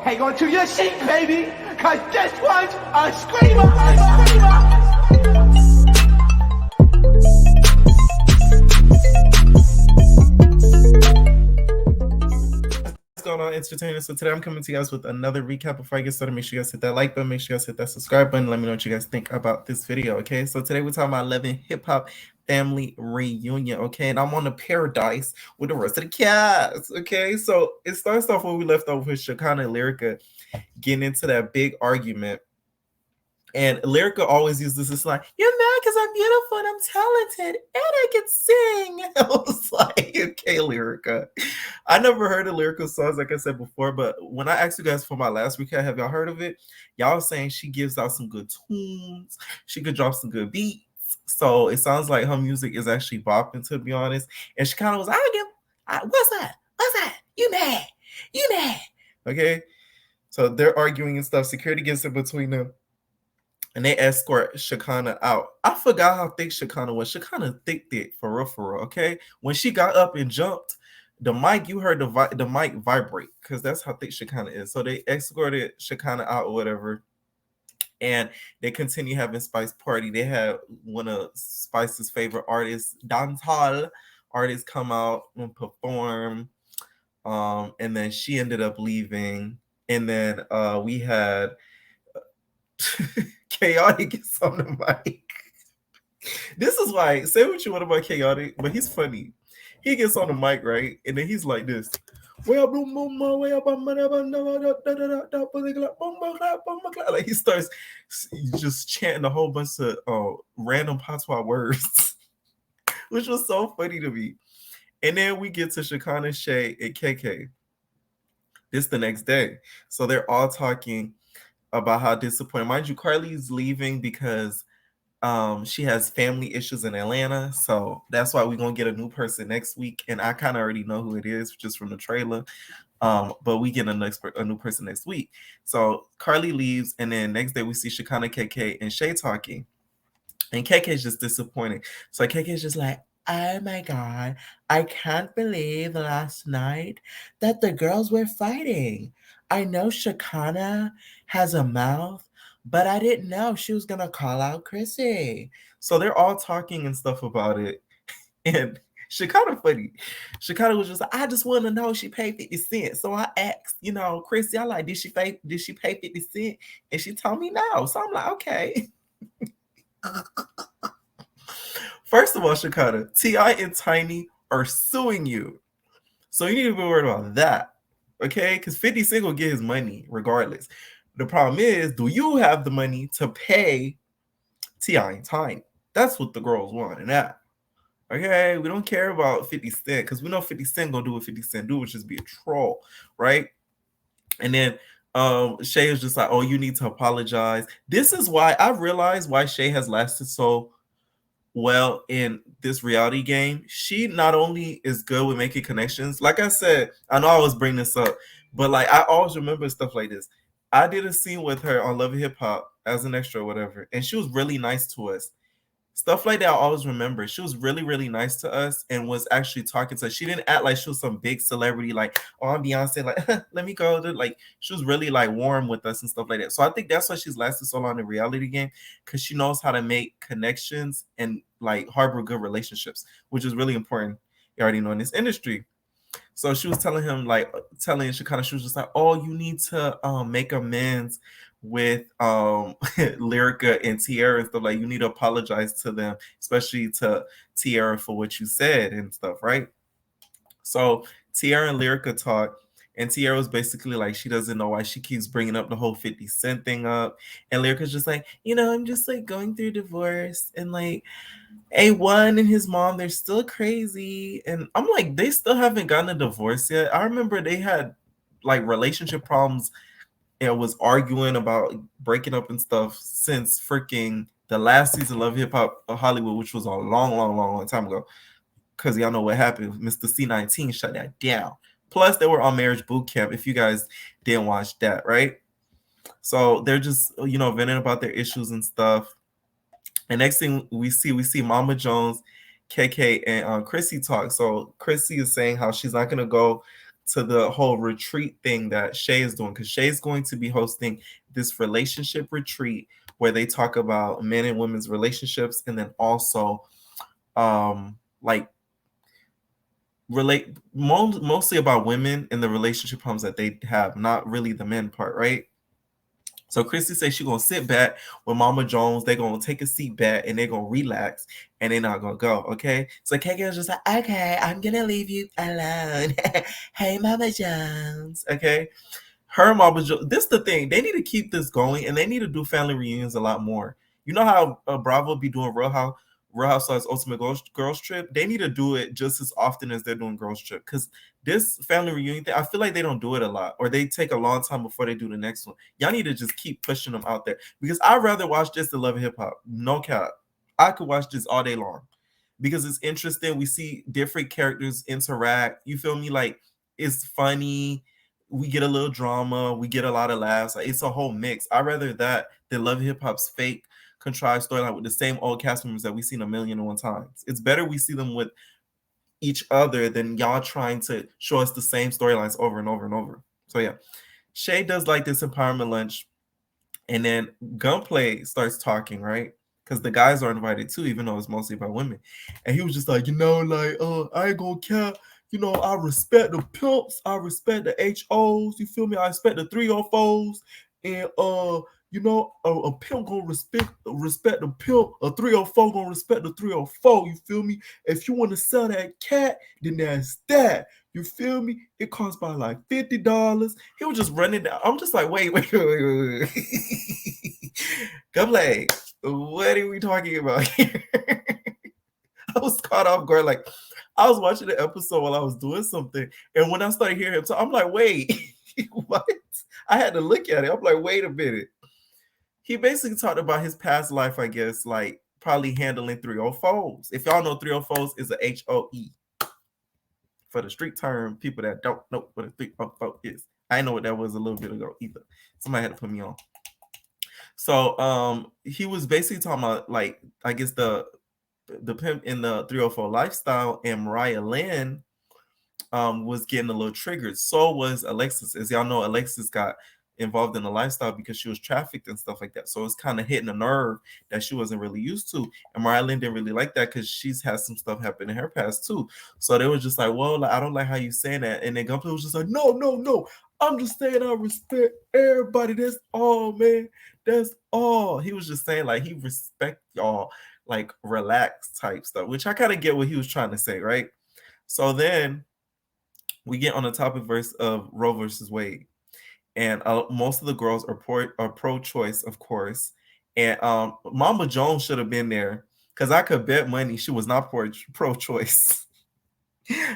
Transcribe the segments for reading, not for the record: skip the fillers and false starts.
Hang on to your seat, baby, cause this one's a screamer, a screamer. What's going on, entertainers? So today I'm coming to you guys with another recap. Before I get started, make sure you guys hit that like button, make sure you guys hit that subscribe button. Let me know what you guys think about this video, okay? So today we're talking about 11 hip hop family reunion, okay? And I'm on the paradise with the rest of the cast, okay? So it starts off where we left off with Shekinah and Lyrica getting into that big argument. And Lyrica always uses this like, "You're mad because I'm beautiful and I'm talented and I can sing." I was like, okay, Lyrica. I never heard of Lyrica songs, like I said before, but when I asked you guys for my last recap, have y'all heard of it? Y'all was saying she gives out some good tunes, she could drop some good beats. So it sounds like her music is actually bopping, to be honest. And she kind of was, what's that? What's that? You mad? You mad? Okay. So they're arguing and stuff. Security gets in between them. And they escort Shekinah out. I forgot how thick Shekinah was. Shekinah thick, for real, okay? When she got up and jumped, the mic, you heard the mic vibrate, because that's how thick Shekinah is. So they escorted Shekinah out or whatever, and they continue having Spice Party. They had one of Spice's favorite artists, dancehall artists, come out and perform. And then she ended up leaving. And then we had Chaotic gets on the mic. This is why, say what you want about Chaotic, but he's funny. He gets on the mic, right? And then he's like this. Like he starts just chanting a whole bunch of random patois words, which was so funny to me. And then we get to Shekinah, Shay, and KK. This the next day. So they're all talking about how disappointed. Mind you, Carly's leaving because she has family issues in Atlanta. So that's why we're going to get a new person next week. And I kind of already know who it is just from the trailer. But we get a new person next week. So Carly leaves. And then next day we see Shekinah, KK, and Shay talking. And KK's just disappointed. So KK's just like, "Oh my God, I can't believe last night that the girls were fighting. I know Shekinah has a mouth, but I didn't know she was going to call out Chrissy." So they're all talking and stuff about it. And Shekinah funny. Shekinah was just like, "I just want to know she paid 50 cents." So I asked, Chrissy, I like, did she pay 50 cents? And she told me no. So I'm like, okay. First of all, Shekinah, T.I. and Tiny are suing you. So you need to be worried about that. Okay? Because 50 Cent will get his money regardless. The problem is, do you have the money to pay T.I. and Tiny? That's what the girls want. And that. Okay? We don't care about 50 Cent because we know 50 Cent gonna do what 50 Cent do, which is be a troll, right? And then Shay is just like, "Oh, you need to apologize." This is why I realized why Shay has lasted so well in this reality game. She not only is good with making connections, like I said, I know I was bringing this up, but like I always remember stuff like this. I did a scene with her on Love and Hip Hop as an extra or whatever, and she was really nice to us. Stuff like that I always remember. She was really, really nice to us and was actually talking to us. She didn't act like she was some big celebrity, like, "Oh, I'm Beyonce, like, let me go." Like, she was really like warm with us and stuff like that. So I think that's why she's lasted so long in reality game, because she knows how to make connections and like harbor good relationships, which is really important. You already know in this industry. So she was telling Shekinah, she was just like, "Oh, you need to make amends with Lyrica and Tierra and stuff. Like, you need to apologize to them, especially to Tierra for what you said and stuff, right?" So Tierra and Lyrica talk, and Tierra was basically like, she doesn't know why she keeps bringing up the whole 50 Cent thing up. And Lyrica's just like, "I'm just like going through divorce, and like A1 and his mom, they're still crazy." And I'm like, they still haven't gotten a divorce yet. I remember they had like relationship problems and was arguing about breaking up and stuff since freaking the last season of Love Hip Hop Hollywood, which was a long time ago. Because y'all know what happened. Mr. C19 shut that down. Plus, they were on Marriage Boot Camp, if you guys didn't watch that, right? So they're just, venting about their issues and stuff. And next thing we see Mama Jones, KK, and Chrissy talk. So Chrissy is saying how she's not going to go to the whole retreat thing that Shay is doing, because Shay's going to be hosting this relationship retreat where they talk about men and women's relationships, and then also like mostly about women and the relationship problems that they have, not really the men part, right? So Chrissy says she's gonna sit back with Mama Jones. They're gonna take a seat back and they're gonna relax and they're not gonna go. Okay. So K-Girl's just like, okay, I'm gonna leave you alone. Hey, Mama Jones. Okay. Her Mama Jones. This is the thing. They need to keep this going and they need to do family reunions a lot more. You know how Bravo be doing Real Housewives Ultimate Girls Trip? They need to do it just as often as they're doing Girls Trip, because this family reunion thing, I feel like they don't do it a lot, or they take a long time before they do the next one. Y'all need to just keep pushing them out there, because I'd rather watch this than Love and Hip Hop. No cap. I could watch this all day long because it's interesting. We see different characters interact. You feel me? Like, it's funny. We get a little drama. We get a lot of laughs. Like, it's a whole mix. I'd rather that than Love and Hip Hop's fake contrived storyline with the same old cast members that we've seen 1,000,001 times. It's better we see them with each other than y'all trying to show us the same storylines over and over and over. So yeah, Shay does like this empowerment lunch, and then Gunplay starts talking, right? Because the guys are invited too, even though it's mostly about women. And he was just like, I ain't gonna care. I respect the pimps, I respect the HOs, you feel me? I respect the 304s, and a pimp gonna respect the pimp, a 304 gonna respect the 304, you feel me? If you want to sell that cat, then that's that. You feel me? It costs about like $50. He was just running down. I'm just like, wait. Gunplay, what are we talking about here? I was caught off guard. Like, I was watching the episode while I was doing something, and when I started hearing him, so I'm like, wait, what? I had to look at it. I'm like, wait a minute. He basically talked about his past life, I guess, like probably handling 304s. If y'all know 304s is a HOE. For the street term, people that don't know what a 304 is. I didn't know what that was a little bit ago either. Somebody had to put me on. So he was basically talking about, like, I guess the pimp in the 304 lifestyle, and Mariah Lynn was getting a little triggered. So was Alexis. As y'all know, Alexis got involved in the lifestyle because she was trafficked and stuff like that. So it's kind of hitting a nerve that she wasn't really used to. And Mariah Lynn didn't really like that because she's had some stuff happen in her past too. So they were just like, well, like, I don't like how you saying that. And then Gunplay was just like, no. I'm just saying I respect everybody. That's all, man. That's all. He was just saying, like, he respect y'all, like, relaxed type stuff, which I kind of get what he was trying to say, right? So then we get on the topic verse of Roe versus Wade. And most of the girls are pro-choice, of course. And Mama Jones should have been there, because I could bet money she was not pro-choice.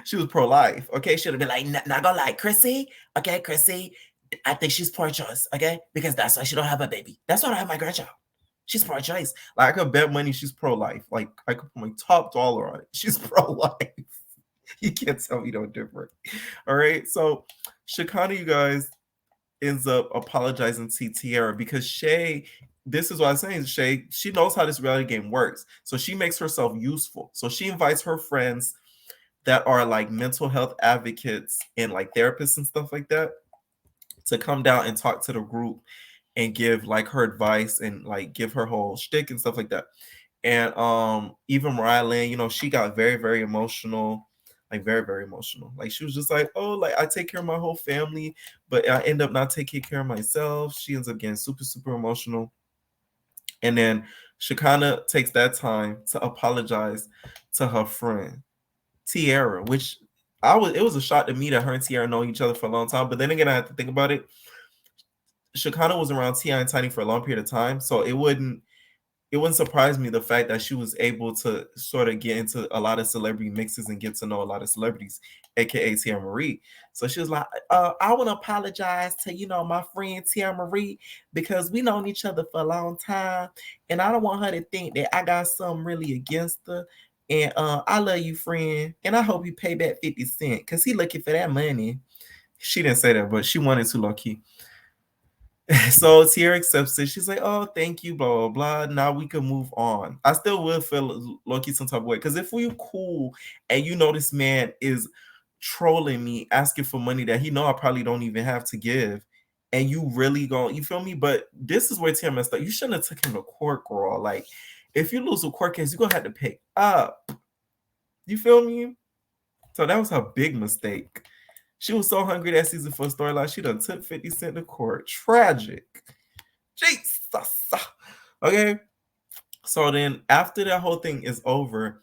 She was pro-life. Okay, should have been like, not gonna lie, Chrissy. Okay, Chrissy, I think she's pro-choice. Okay, because that's why she don't have a baby. That's why I have my grandchild. She's pro-choice. Like, I could bet money she's pro-life. Like, I could put my top dollar on it. She's pro-life. You can't tell me no different. All right, so Shekinah, you guys, ends up apologizing to Tiara because Shay, this is what I'm saying, Shay, she knows how this reality game works. So she makes herself useful. So she invites her friends that are like mental health advocates and like therapists and stuff like that to come down and talk to the group and give like her advice and like give her whole shtick and stuff like that. And even Mariah Lynn, she got very, very emotional. Like, very, very emotional. Like, she was just like, oh, like, I take care of my whole family, but I end up not taking care of myself. She ends up getting super, super emotional. And then Shekinah takes that time to apologize to her friend Tiara, which it was a shock to me that her and Tiara know each other for a long time. But then again, I have to think about it. Shekinah was around T.I. and Tiny for a long period of time, so it wouldn't surprise me the fact that she was able to sort of get into a lot of celebrity mixes and get to know a lot of celebrities, aka Tia Marie. So she was like, I want to apologize to, my friend Tia Marie, because we known each other for a long time, and I don't want her to think that I got something really against her. And I love you, friend, and I hope you pay back 50 cents because he looking for that money. She didn't say that, but she wanted to, low key. So Tiara accepts it. She's like, oh, thank you, blah, blah, blah. Now we can move on. I still will feel low-key some type of way. Because if we're cool and this man is trolling me, asking for money that he know I probably don't even have to give. And you really you feel me? But this is where Tim messed up. You shouldn't have took him to court, girl. Like, if you lose a court case, you're gonna have to pay up. You feel me? So that was her big mistake. She was so hungry that season for storyline, she done took 50 Cent to court. Tragic. Jesus. Okay. So then after that whole thing is over,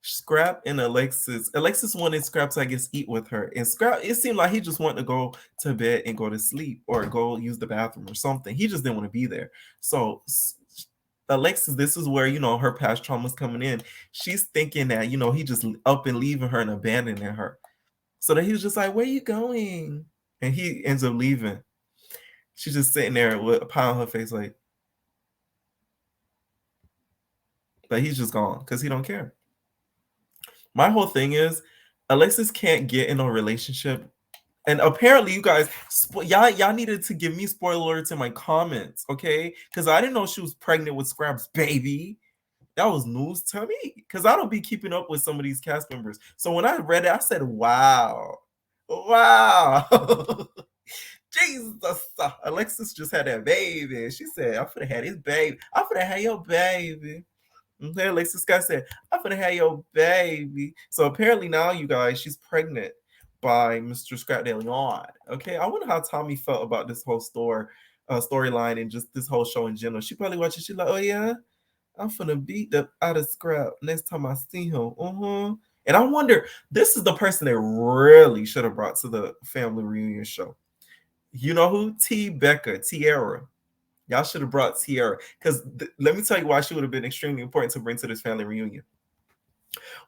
Scrap and Alexis wanted Scrap to, I guess, eat with her. And Scrap, it seemed like he just wanted to go to bed and go to sleep or go use the bathroom or something. He just didn't want to be there. So Alexis, this is where, her past trauma's coming in. She's thinking that, he just up and leaving her and abandoning her. So that he was just like, where you going? And he ends up leaving. She's just sitting there with a pile on her face like he's just gone because he don't care. My whole thing is Alexis can't get in a relationship. And apparently you guys, y'all needed to give me spoiler alerts in my comments, okay? Because I didn't know she was pregnant with Scrap's baby. That was news to me because I don't be keeping up with some of these cast members. So when I read it, I said, wow. Jesus. Alexis just had that baby. She said, I'm finna have his baby. I'm finna have your baby. Okay, Alexis Scott said, I'm finna have your baby. So apparently now, you guys, she's pregnant by Mr. Scrap De Leon. Okay, I wonder how Tommy felt about this whole storyline and just this whole show in general. She probably watching. She's like, oh yeah, I'm finna beat the out of Scrap next time I see him. And I wonder, this is the person that really should have brought to the family reunion show. You know who? Tiara. Y'all should have brought Tiara because let me tell you why she would have been extremely important to bring to this family reunion.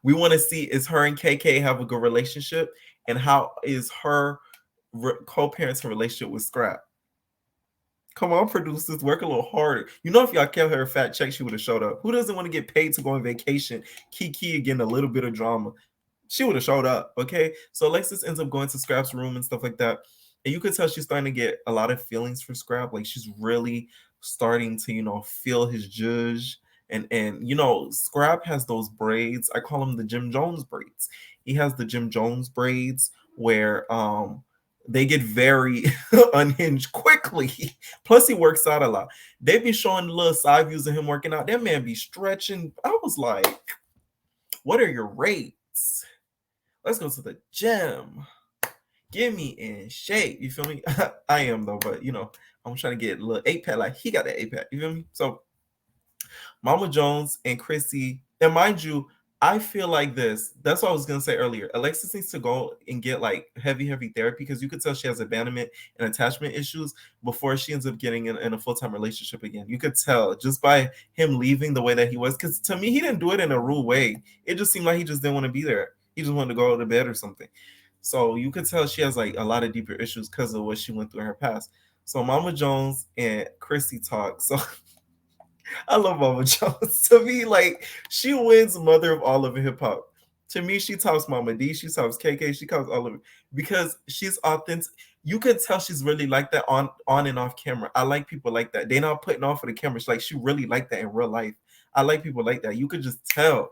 We want to see, is her and KK have a good relationship, and how is her co-parenting relationship with Scrap? Come on, producers, work a little harder. You know, if y'all kept her a fat check, she would have showed up. Who doesn't want to get paid to go on vacation? Kiki again, a little bit of drama. She would have showed up, okay? So Alexis ends up going to Scrap's room and stuff like that. And you could tell she's starting to get a lot of feelings for Scrap. Like, she's really starting to, feel his judge. And Scrap has those braids. I call them the Jim Jones braids. He has the Jim Jones braids where they get very unhinged quickly. Plus, he works out a lot. They be showing little side views of him working out. That man be stretching. I was like, what are your rates? Let's go to the gym. Get me in shape. You feel me? I am though, but I'm trying to get a little 8-pack like he got that 8-pack. You feel me? So Mama Jones and Chrissy, and mind you, I feel like this. That's what I was gonna say earlier. Alexis needs to go and get like heavy therapy because you could tell she has abandonment and attachment issues before she ends up getting in a full-time relationship again. You could tell just by him leaving the way that he was. Because to me, he didn't do it in a rude way. It just seemed like he just didn't want to be there. He just wanted to go to bed or something. So you could tell she has like a lot of deeper issues because of what she went through in her past. So Mama Jones and Chrissy talk. So I love Mama Jones. To me, like, she wins mother of all of hip hop. To me, she tops Mama D, she tops KK, she tops all of it because she's authentic. You can tell she's really like that on and off camera. I like people like that. They're not putting on for the camera. She's like, she really like that in real life. I like people like that. You could just tell.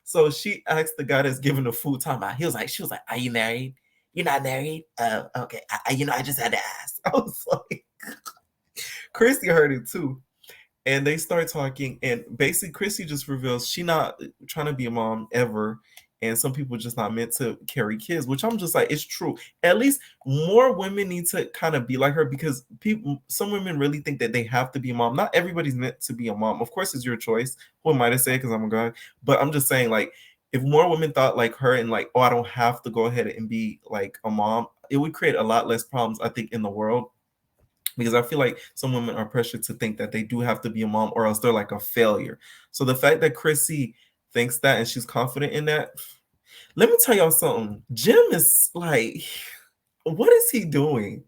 So she asked the guy that's giving the food time out. She was like, are you married? You're not married? Okay. I just had to ask. I was like, Christy heard it too. And they start talking, and basically Chrissy just reveals she not trying to be a mom ever, and some people just not meant to carry kids, which I'm just like, it's true. At least more women need to kind of be like her because some women really think that they have to be a mom. Not everybody's meant to be a mom. Of course, it's your choice. Who am I to say because I'm a guy? But I'm just saying, like, if more women thought like her and like, oh, I don't have to go ahead and be like a mom, it would create a lot less problems, I think, in the world. Because I feel like some women are pressured to think that they do have to be a mom or else they're like a failure. So the fact that Chrissy thinks that and she's confident in that, let me tell y'all something. Jim is like, what is he doing?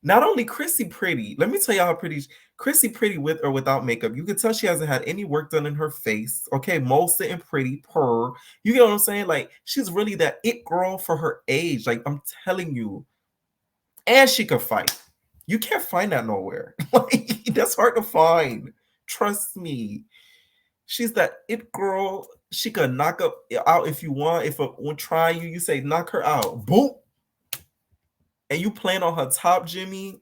Not only Chrissy pretty, let me tell y'all how pretty Chrissy pretty with or without makeup. You can tell she hasn't had any work done in her face. Okay, molted and pretty, purr. You get what I'm saying? Like, she's really that it girl for her age. Like, I'm telling you. And she can fight. You can't find that nowhere. Like, that's hard to find. Trust me. She's that it girl. She could knock up out if you want. If one try you, you say knock her out. Boom. And you playing on her top, Jimmy.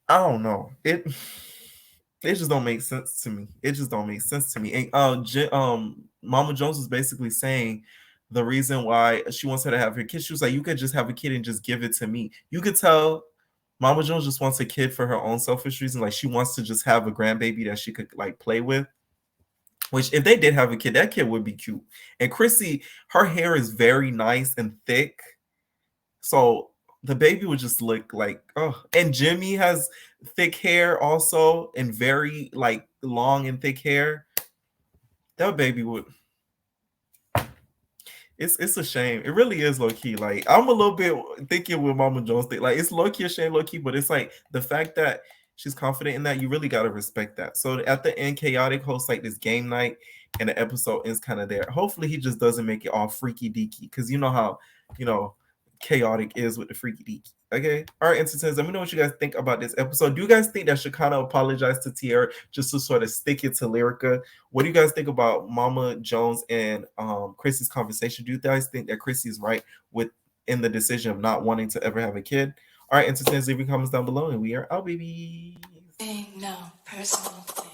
I don't know. It just don't make sense to me. It just don't make sense to me. And Mama Jones was basically saying the reason why she wants her to have her kid. She was like, you could just have a kid and just give it to me. You could tell Mama Jones just wants a kid for her own selfish reason. Like she wants to just have a grandbaby that she could like play with. Which if they did have a kid, that kid would be cute. And Chrissy, her hair is very nice and thick. So the baby would just look like, oh, and Jimmy has thick hair also and very like long and thick hair. That baby would. It's a shame. It really is low key. Like I'm a little bit thinking with Mama Jones thing. Like it's low key a shame, low key, but it's like the fact that she's confident in that, you really gotta respect that. So at the end, Chaotic hosts like this game night, and the episode ends kind of there. Hopefully, he just doesn't make it all freaky deaky, because you know how Chaotic is with the freaky deaky. Okay, all right, entertainers. Let me know what you guys think about this episode. Do you guys think that Shekinah apologized to Tierra just to sort of stick it to Lyrica? What do you guys think about Mama Jones and Chrissy's conversation? Do you guys think that Chrissy is right in the decision of not wanting to ever have a kid? All right, entertainers, leave your comments down below, and we are out, baby. No personal thing.